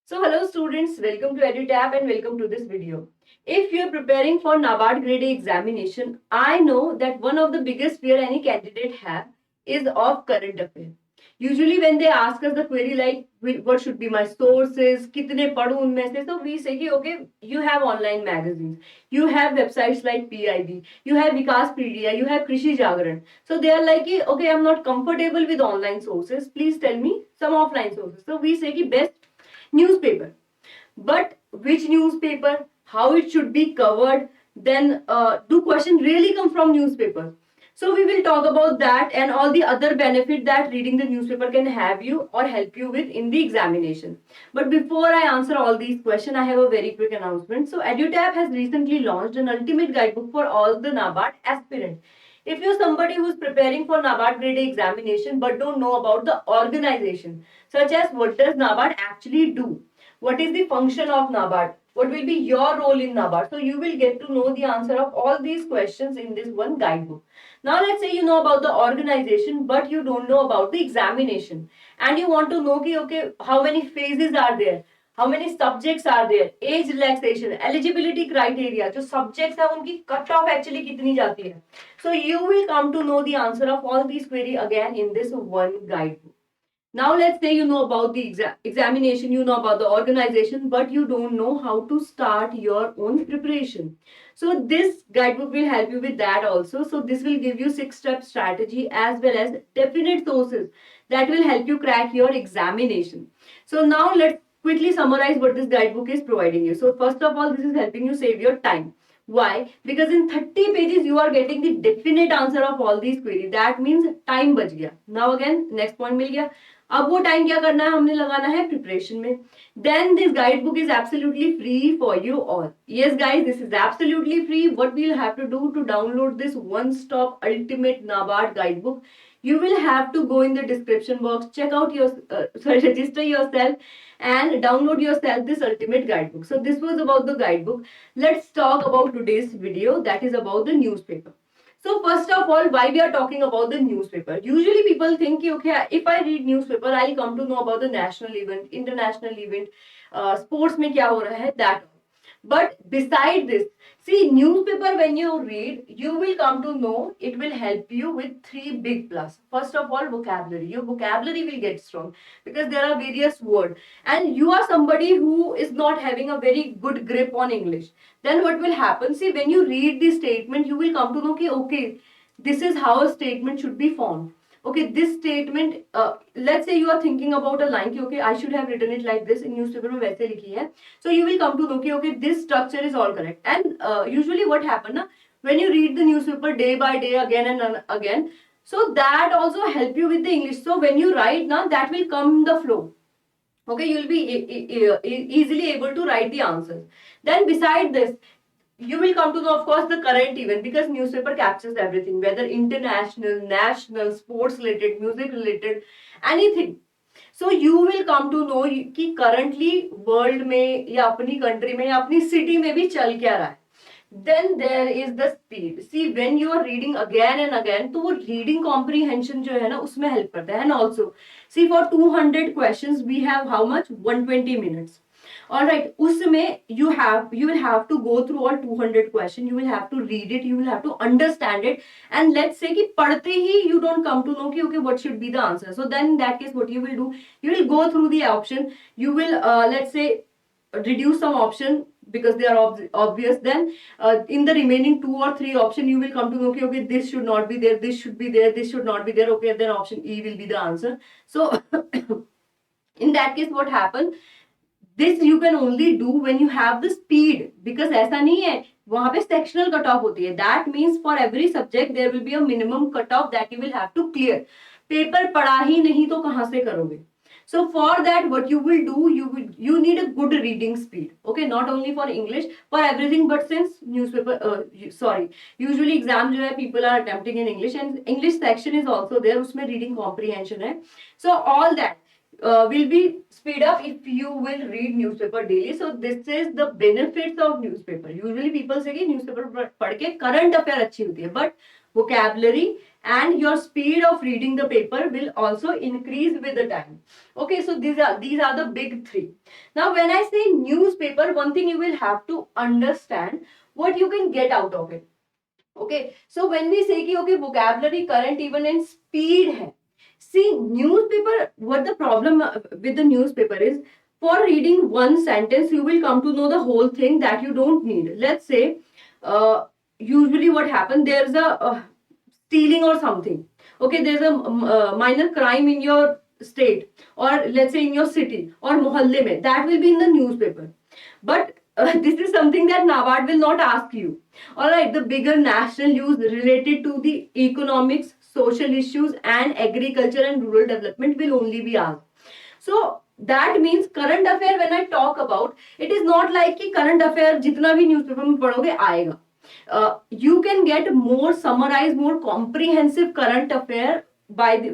So hello students, welcome to EduTap and welcome to this video. If you are preparing for NABARD Grade A examination, I know that one of the biggest fear any candidate have is of current affairs. Usually when they ask us the query like what should be my sources, kitne padhu unme se, so we say ki, okay, you have online magazines, you have websites like PIB, you have Vikaspedia, you have Krishi Jagran. So they are like, okay, I'm not comfortable with online sources, please tell me some offline sources. So we say ki best newspaper, but which newspaper, how it should be covered, then do question really come from newspaper? So we will talk about that and all the other benefit that reading the newspaper can have you or help you with in the examination. But before I answer all these questions, I have a very quick announcement. So EduTap has recently launched an ultimate guidebook for all the NABARD aspirants. If you're somebody who's preparing for NABARD Grade A examination but don't know about the organization, such as what does NABARD actually do, what is the function of NABARD, what will be your role in NABARD, so you will get to know the answer of all these questions in this one guidebook. Now let's say you know about the organization but you don't know about the examination and you want to know ki, okay, how many phases are there, how many subjects are there, age relaxation, eligibility criteria, जो subjects है उनकी cut off actually कितनी जाती है. So you will come to know the answer of all these query again in this one guidebook. Now let's say you know about the examination, you know about the organization, but you don't know how to start your own preparation. So this guidebook will help you with that also. So this will give you 6-step strategy as well as definite sources that will help you crack your examination. So now let's quickly summarize what this guidebook is providing you. So first of all, this is helping you save your time. Why? Because in 30 pages you are getting the definite answer of all these queries. That means time बच गया. Now again next point मिल गया. अब वो time क्या करना है, हमने लगाना है प्रिपरेशन में. Then this guidebook is absolutely free for you all. Yes guys, this is absolutely free. What we'll have to do to download this one-stop ultimate NABARD guidebook, you will have to go in the description box, check out your register yourself and download yourself this ultimate guidebook. So this was about the guidebook. Let's talk about today's video, that is about the newspaper. So first of all, why we are talking about the newspaper? Usually people think, okay, if I read newspaper, I'll come to know about the national event, international event, sports में क्या हो रहा है, that. But beside this, see, newspaper when you read, you will come to know, it will help you with 3 big plus. First of all, vocabulary. Your vocabulary will get strong because there are various words. And you are somebody who is not having a very good grip on English. Then what will happen? See, when you read the statement, you will come to know, okay, this is how a statement should be formed. Okay, this statement, let's say you are thinking about a line, okay, I should have written it like this, in newspaper में वैसे लिखी है. So you will come to know, okay, this structure is all correct. And usually what happen, na, when you read the newspaper day by day again and again, so that also help you with the English. So when you write, na, that will come the flow. Okay, you will be easily able to write the answers. Then beside this, you will come to know, of course, the current event, because newspaper captures everything, whether international, national, sports related, music related, anything. So you will come to know कि currently world में या अपनी country में या अपनी city में भी चल क्या रहा है. Then there is the speed. See, when you are reading again and again, तो वो reading comprehension जो है ना उसमें help करता है. And also, see, for 200 questions we have how much? 120 minutes. Alright, उसमें you will have to go through all 200 questions. You will have to read it. You will have to understand it. And let's say कि पढ़ते ही you don't come to know कि okay, what should be the answer. So then in that case, what you will do? You will go through the option. You will let's say reduce some option because they are obvious. Then in the remaining 2 or 3 option, you will come to know, okay, this should not be there, this should be there, this should not be there. Okay, then option E will be the answer. So in that case, what happens? This you can only do when you have the speed, because ऐसा नहीं है, वहां पे sectional cut off होती है. That means for every subject there will be a minimum cut off that you will have to clear. Paper पढ़ा ही नहीं तो कहाँ से करोगे? So for that, what you will do, you need a good reading speed. Okay, not only for English, for everything. But since newspaper, usually exam जो है people are attempting in English, and English section is also there. उसमें reading comprehension है. So all that will be speed up if you will read newspaper daily. So this is the benefits of newspaper. Usually people say कि newspaper पढ़ के current affair अच्छी होती है, but vocabulary and your speed of reading the paper will also increase with the time. Okay, so these are the big three. Now when I say newspaper, one thing you will have to understand what you can get out of it. Okay, so when we say कि okay vocabulary, current even and speed hai. See, newspaper, what the problem with the newspaper is, for reading one sentence you will come to know the whole thing that you don't need. Let's say usually what happens, there's a stealing or something. Okay, there's a minor crime in your state, or let's say in your city or mohalle mein, that will be in the newspaper. But this is something that NABARD will not ask you. All right, the bigger national news related to the economics, social issues, and agriculture and rural development will only be asked. So that means current affair, when I talk about, it is not like कि current affair जितना भी newspaper में पढ़ोगे आएगा. You can get more summarized, more comprehensive current affair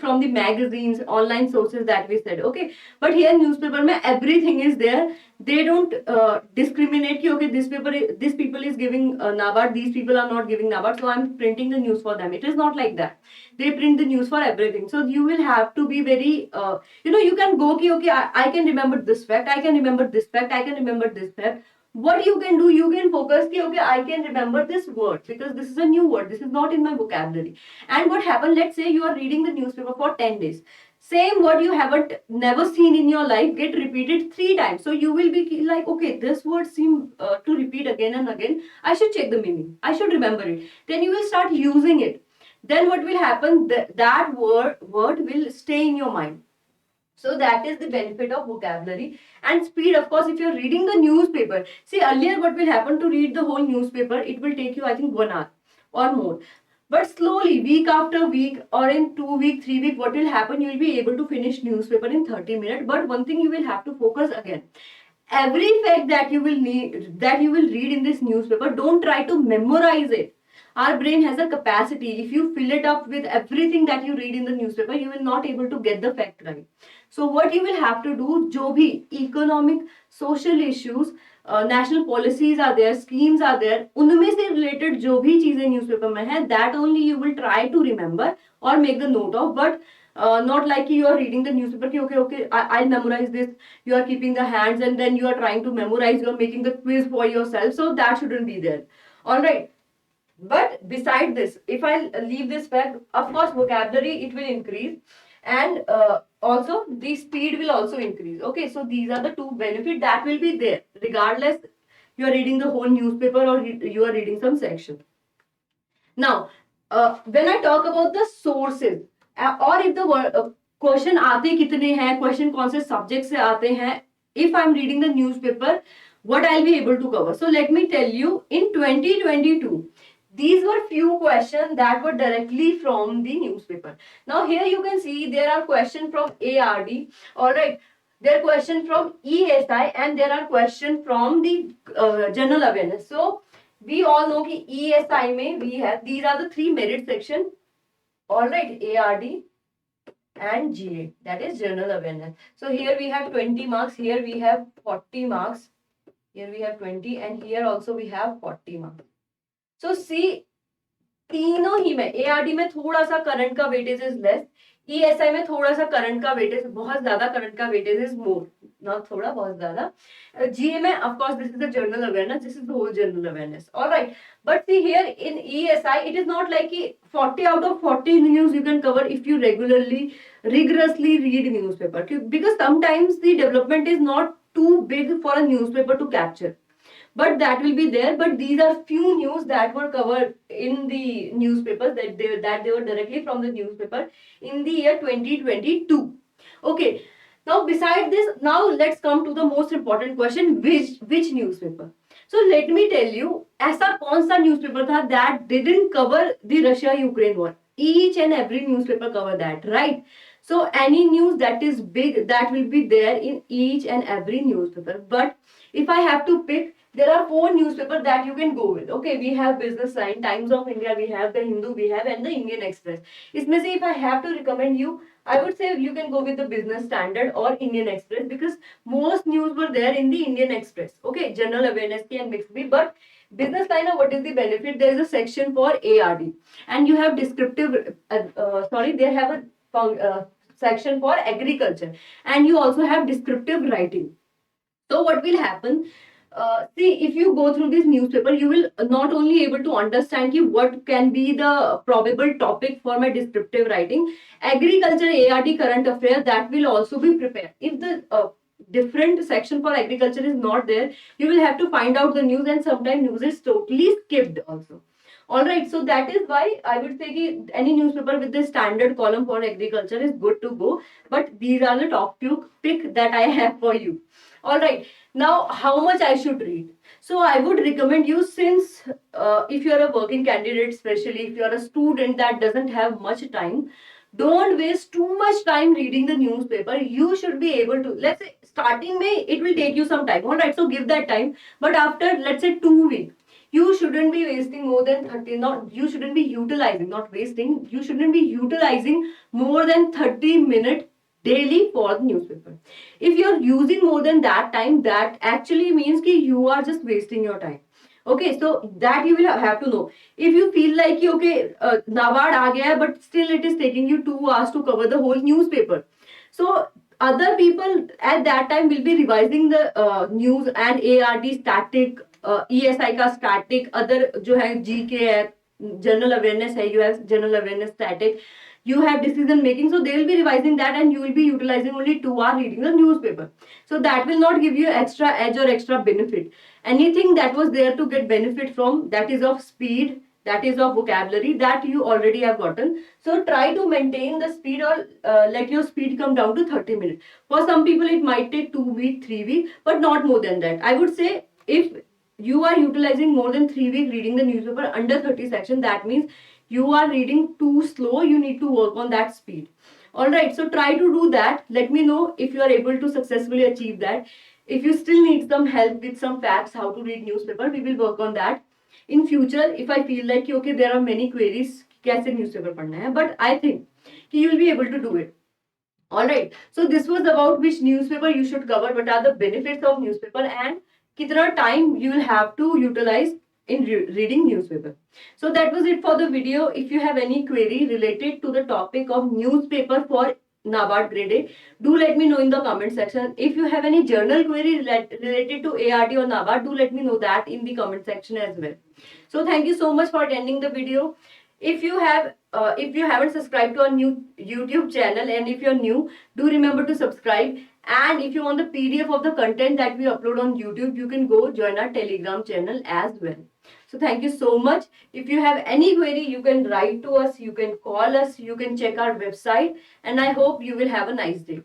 from the magazines, online sources that we said. Okay, but here newspaper mein everything is there. They don't discriminate कि okay this people is giving NABARD, these people are not giving NABARD, so I'm printing the news for them. It is not like that. They print the news for everything. So you will have to be very you can go कि okay I can remember this fact, I can remember this fact, I can remember this fact. What you can do, you can focus कि okay I can remember this word because this is a new word, this is not in my vocabulary. And what happened, let's say you are reading the newspaper for 10 days, same word you haven't never seen in your life get repeated 3 times, so you will be like okay this word seem to repeat again and again, I should check the meaning, I should remember it. Then you will start using it. Then what will happen, that word will stay in your mind. So that is the benefit of vocabulary. And speed, of course, if you're reading the newspaper. See, earlier what will happen, to read the whole newspaper, it will take you, I think, 1 hour or more. But slowly, week after week or in 2 week, 3 week, what will happen, you will be able to finish newspaper in 30 minutes. But one thing you will have to focus again. Every fact that you will read in this newspaper, don't try to memorize it. Our brain has a capacity. If you fill it up with everything that you read in the newspaper, you will not able to get the fact right. So what you will have to do, जो भी economic, social issues, national policies are there, schemes are there, उनमें से related जो भी चीजें newspaper में है, that only you will try to remember or make the note of. But not like you are reading the newspaper कि okay I'll memorize this, you are keeping the hands and then you are trying to memorize, you are making the quiz for yourself, so that shouldn't be there. All right. But beside this, if I leave this fact, of course vocabulary it will increase, and also the speed will also increase. Okay, so these are the two benefits that will be there regardless you are reading the whole newspaper or you are reading some section. Now when I talk about the sources, or if the question आते कितने हैं, question कौन से subject से आते हैं, if I'm reading the newspaper, what I'll be able to cover. So let me tell you, in 2022 these were few questions that were directly from the newspaper. Now here you can see there are questions from ARD, alright, there are questions from ESI, and there are questions from the general awareness. So we all know कि ESI में we have, these are the 3 merit section, alright, ARD and GA, that is general awareness. So here we have 20 marks, here we have 40 marks, here we have 20, and here also we have 40 marks. So see, तीनों ही में ARD में थोड़ा सा current का weightage is less, ESI में थोड़ा सा current का वेटेज, बहुत ज्यादा करंट का वेटेज इज मोर, नॉट थोड़ा, बहुत ज्यादा. GA में of course this is the general awareness, this is the whole general awareness. All right, but see here in ESI it is not like 40 out of 40 news you can cover if you rigorously read newspaper, because sometimes the development is not too big for a newspaper to capture. But that will be there. But these are few news that were covered in the newspapers, that they were directly from the newspaper in the year 2022. Okay. Now beside this, now let's come to the most important question, which newspaper. So let me tell you, ऐसा कौन सा newspaper था that didn't cover the Russia-Ukraine war. Each and every newspaper cover that, right? So any news that is big, that will be there in each and every newspaper. But if I have to pick, there are four newspapers that you can go with. Okay, we have Business Line, Times of India, we have the Hindu, we have, and the Indian Express. इसमें से if I have to recommend you, I would say you can go with the Business Standard or Indian Express, because most news were there in the Indian Express. Okay, general awareness ki and Bixby, but Business Line, what is the benefit? There is a section for ARD, and you have descriptive. They have a section for agriculture, and you also have descriptive writing. So what will happen? See, if you go through this newspaper, you will not only able to understand what can be the probable topic for my descriptive writing. Agriculture, ARD, current affair, that will also be prepared. If the different section for agriculture is not there, you will have to find out the news, and sometimes news is totally skipped also. All right, so that is why I would say that any newspaper with the standard column for agriculture is good to go. But these are the top few pick that I have for you. All right, now how much I should read? So I would recommend you, since if you are a working candidate, especially if you are a student that doesn't have much time, don't waste too much time reading the newspaper. You should be able to, let's say starting May, it will take you some time. All right, so give that time. But after, let's say 2 weeks, you shouldn't be wasting more than 30, not, you shouldn't be utilizing, not wasting, you shouldn't be utilizing more than 30 minutes daily for the newspaper. If you're using more than that time, that actually means that you are just wasting your time. Okay, so that you will have to know. If you feel like okay, NABARD aa gaya hai, but still it is taking you 2 hours to cover the whole newspaper. So other people at that time will be revising the news and ARD static, ESI का static, other जो है GK है, general awareness है, you have general awareness static, you have decision making, so they will be revising that, and you will be utilizing only 2 hours reading the newspaper. So that will not give you extra edge or extra benefit. Anything that was there to get benefit from, that is of speed, that is of vocabulary, that you already have gotten. So try to maintain the speed, or let your speed come down to 30 minutes. For some people it might take 2 weeks, 3 weeks, but not more than that. I would say if you are utilizing more than 3 weeks reading the newspaper under 30 section, that means you are reading too slow. You need to work on that speed. All right, so try to do that. Let me know if you are able to successfully achieve that. If you still need some help with some facts, how to read newspaper, we will work on that in future. If I feel like okay, there are many queries कैसे newspaper पढ़ना है, but I think you will be able to do it. All right, so this was about which newspaper you should cover, what are the benefits of newspaper, and kitna time you will have to utilize in reading newspaper. So that was it for the video. If you have any query related to the topic of newspaper for NABARD Grade A, do let me know in the comment section. If you have any journal query related to ARD or NABARD, do let me know that in the comment section as well. So thank you so much for attending the video. If you haven't subscribed to our new YouTube channel, and if you're new, do remember to subscribe. And if you want the PDF of the content that we upload on YouTube, you can go join our Telegram channel as well. So thank you so much. If you have any query, you can write to us, you can call us, you can check our website, and I hope you will have a nice day.